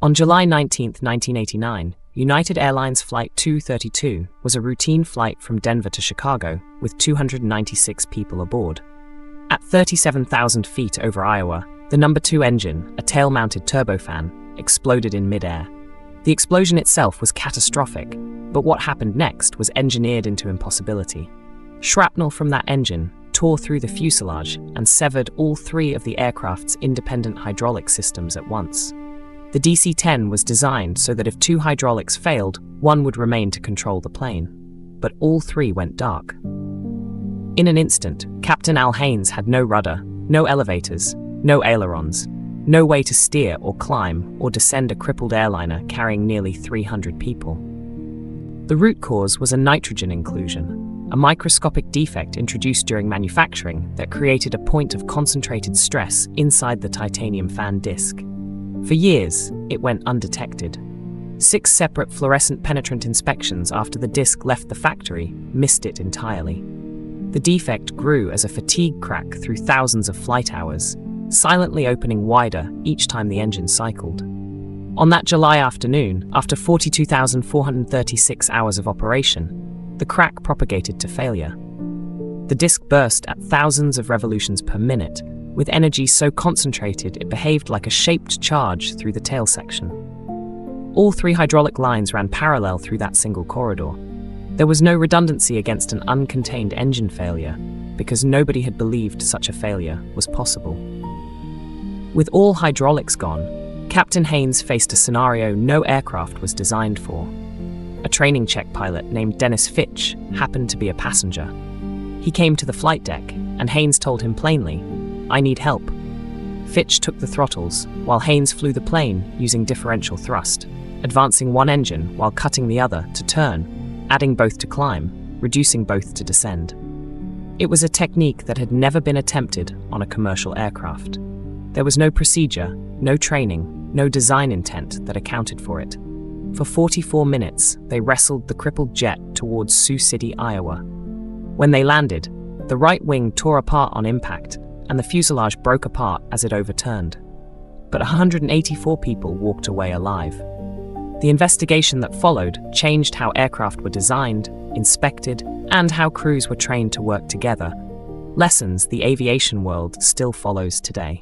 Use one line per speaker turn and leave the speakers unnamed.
On July 19, 1989, United Airlines Flight 232 was a routine flight from Denver to Chicago with 296 people aboard. At 37,000 feet over Iowa, the number 2 engine, a tail-mounted turbofan, exploded in midair. The explosion itself was catastrophic, but what happened next was engineered into impossibility. Shrapnel from that engine tore through the fuselage and severed all 3 of the aircraft's independent hydraulic systems at once. The DC-10 was designed so that if 2 hydraulics failed, one would remain to control the plane. But all 3 went dark. In an instant, Captain Al Haynes had no rudder, no elevators, no ailerons, no way to steer or climb or descend a crippled airliner carrying nearly 300 people. The root cause was a nitrogen inclusion, a microscopic defect introduced during manufacturing that created a point of concentrated stress inside the titanium fan disc. For years, it went undetected. 6 separate fluorescent penetrant inspections after the disc left the factory missed it entirely. The defect grew as a fatigue crack through thousands of flight hours, silently opening wider each time the engine cycled. On that July afternoon, after 42,436 hours of operation, the crack propagated to failure. The disc burst at thousands of revolutions per minute, with energy so concentrated it behaved like a shaped charge through the tail section. All 3 hydraulic lines ran parallel through that single corridor. There was no redundancy against an uncontained engine failure, because nobody had believed such a failure was possible. With all hydraulics gone, Captain Haynes faced a scenario no aircraft was designed for. A training check pilot named Dennis Fitch happened to be a passenger. He came to the flight deck, and Haynes told him plainly, "I need help." Fitch took the throttles, while Haynes flew the plane using differential thrust, advancing one engine while cutting the other to turn, adding both to climb, reducing both to descend. It was a technique that had never been attempted on a commercial aircraft. There was no procedure, no training, no design intent that accounted for it. For 44 minutes, they wrestled the crippled jet towards Sioux City, Iowa. When they landed, the right wing tore apart on impact, and the fuselage broke apart as it overturned. But 184 people walked away alive. The investigation that followed changed how aircraft were designed, inspected, and how crews were trained to work together. Lessons the aviation world still follows today.